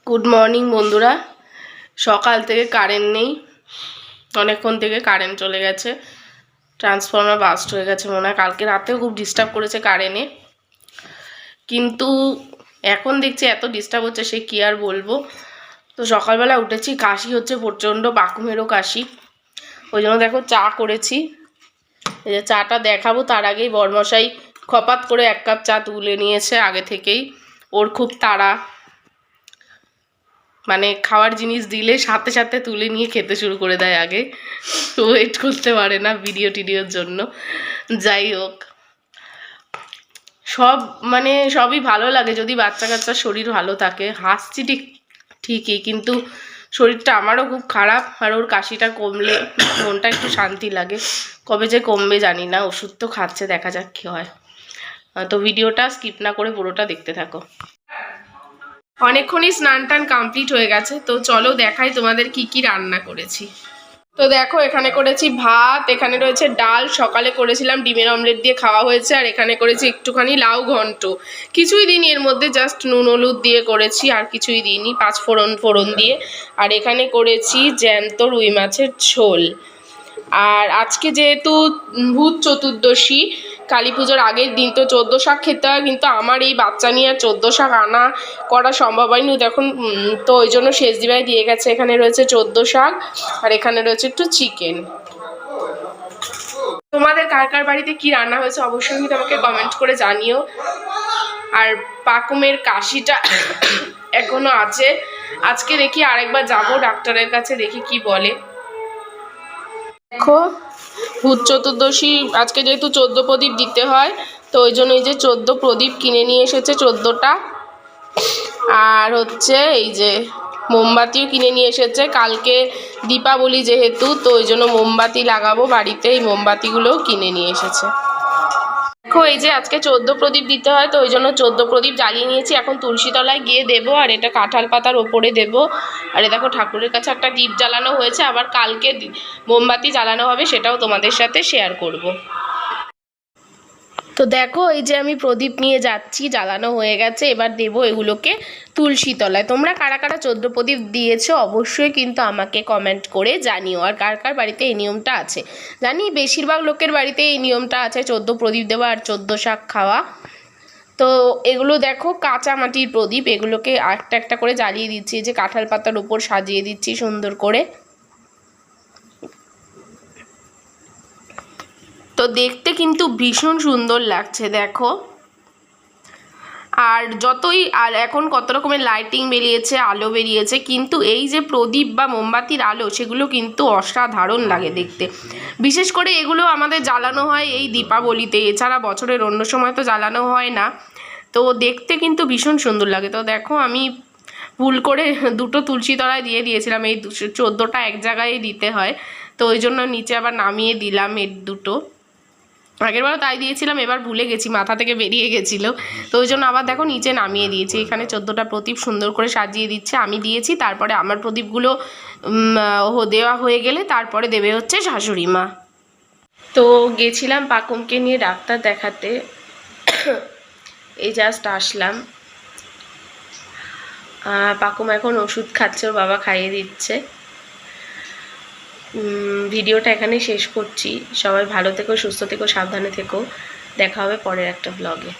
Good morning বন্ধুরা। সকাল থেকে কারেন্ট নেই, অনেকক্ষণ থেকে কারেন্ট চলে গেছে, ট্রান্সফর্মার বাস্ট হয়ে গেছে মনে হয়। কালকে রাতেও খুব ডিস্টার্ব করেছে কারেন্টে, কিন্তু এখন দেখছি এত ডিস্টার্ব হচ্ছে সে কি আর বলবো। তো সকালবেলা উঠেছি, কাশি হচ্ছে প্রচণ্ড, বাকুমেরও কাশি, ওই জন্য দেখো চা করেছি। এই যে চাটা দেখাবো, তার আগেই বরমশাই খপাত করে 1 কাপ চা তুলে নিয়েছে আগে থেকেই। ওর খুব তাড়া, মানে খাওয়ার জিনিস দিলে সাথে সাথে তুলে নিয়ে খেতে শুরু করে দেয়, আগে ওয়েট করতে পারে না ভিডিও টিডিওর জন্য। যাই হোক, সবই ভালো লাগে যদি বাচ্চা কাচ্চার শরীর ভালো থাকে। হাসছি ঠিকই, কিন্তু শরীরটা আমারও খুব খারাপ, আর ওর কাশিটা কমলে মনটা একটু শান্তি লাগে। কবে যে কমবে জানি না, ওষুধ তো খাচ্ছে, দেখা যাক কী হয়। তো ভিডিওটা স্কিপ না করে পুরোটা দেখতে থাকো। অনেকক্ষণই স্নান টান কমপ্লিট হয়ে গেছে, তো চলো দেখাই তোমাদের কি কি রান্না করেছি। তো দেখো, এখানে করেছি ভাত, এখানে রয়েছে ডাল, সকালে করেছিলাম ডিমের অমলেট দিয়ে খাওয়া হয়েছে, আর এখানে করেছি একটুখানি লাউ ঘন্ট। কিছুই দিইনি এর মধ্যে, জাস্ট নুন হলুদ দিয়ে করেছি, আর কিছুই দিইনি, 5 ফোড়ন দিয়ে। আর এখানে করেছি জ্যান্ত রুই মাছের ঝোল। আর আজকে যেহেতু ভূত চতুর্দশী, কালী পুজোর আগের দিন, তো 14 শাক খেতে হয়, কিন্তু আমার এই বাচ্চা নিয়ে আর 14 শাক আনা করা সম্ভব হয়নি এখন, তো ওই জন্য শেষ দিবাই দিয়ে গেছে। এখানে রয়েছে 14 শাক, আর এখানে রয়েছে একটু চিকেন। তোমাদের কার কার বাড়িতে কি রান্না হয়েছে অবশ্যই কিন্তু আমাকে কমেন্ট করে জানিও। আর পাকুমের কাশিটা এখনো আছে, আজকে দেখি আরেকবার যাব ডাক্তারের কাছে, দেখি কি বলে। দেখো, ভূত চতুর্দশী আজকে যেহেতু 14 প্রদীপ দিতে হয়, তো ওই জন্য এই যে 14 প্রদীপ কিনে নিয়ে এসেছে, 14টা। আর হচ্ছে এই যে মোমবাতিও কিনে নিয়ে এসেছে, কালকে দীপাবলি যেহেতু, তো ওই জন্য মোমবাতি লাগাবো বাড়িতে, এই মোমবাতিগুলোও কিনে নিয়ে এসেছে। দেখো, এই যে আজকে 14 প্রদীপ দিতে হয়, তো ওই জন্য 14 প্রদীপ জ্বালিয়ে নিয়েছি। এখন তুলসী তলায় গিয়ে দেবো, আর এটা কাঁঠাল পাতার ওপরে দেবো। আর এ দেখো, ঠাকুরের কাছে একটা দীপ জ্বালানো হয়েছে, আবার কালকে মোমবাতি জ্বালানো হবে, সেটাও তোমাদের সাথে শেয়ার করব। তো দেখো, এই যে আমি প্রদীপ নিয়ে যাচ্ছি, জ্বালানো হয়ে গেছে, এবার দেবো এগুলোকে তুলসী তলায়। তোমরা কারা কারা 14 প্রদীপ দিয়েছো অবশ্যই কিন্তু আমাকে কমেন্ট করে জানিও। আর কার কার বাড়িতে এই নিয়মটা আছে, জানি বেশিরভাগ লোকের বাড়িতে এই নিয়মটা আছে, 14 প্রদীপ দেওয়া আর 14 শাক খাওয়া। তো এগুলো দেখো কাঁচা মাটির প্রদীপ, এগুলোকে একটা একটা করে জ্বালিয়ে দিচ্ছি, যে কাঁঠাল পাতার উপর সাজিয়ে দিচ্ছি সুন্দর করে। তো দেখতে কিন্তু ভীষণ সুন্দর লাগছে দেখো। আর এখন কত রকমের লাইটিং বেরিয়েছে, আলো বেরিয়েছে, কিন্তু এই যে প্রদীপ বা মোমবাতির আলো, সেগুলো কিন্তু অসাধারণ লাগে দেখতে। বিশেষ করে এগুলো আমাদের জ্বালানো হয় এই দীপাবলিতে, এছাড়া বছরের অন্য সময় তো জ্বালানো হয় না। তো দেখতে কিন্তু ভীষণ সুন্দর লাগে। তো দেখো, আমি ভুল করে 2টো তুলসী তলায় দিয়ে দিয়েছিলাম, এই 14টা এক জায়গায় দিতে হয়, তো ওই জন্য নিচে আবার নামিয়ে দিলাম এর 2টো। আগেরবারও তাই দিয়েছিলাম, এবার ভুলে গেছি, মাথা থেকে বেরিয়ে গেছিলো, তো ওই জন্য আবার দেখো নিচে নামিয়ে দিয়েছি। এখানে 14টা প্রদীপ সুন্দর করে সাজিয়ে দিচ্ছে, আমি দিয়েছি। তারপরে আমার প্রদীপগুলো দেওয়া হয়ে গেলে তারপরে দেবে হচ্ছে শাশুড়ি মা। তো গেছিলাম পাকুমকে নিয়ে ডাক্তার দেখাতে, এই জাস্ট আসলাম। পাকুম এখন ওষুধ খাচ্ছে, ওর বাবা খাইয়ে দিচ্ছে। ভিডিওটা এখানেই শেষ করছি। সবাই ভালো থেকো, সুস্থ থেকো, সাবধানে থেকো। দেখা হবে পরের একটা ব্লগে।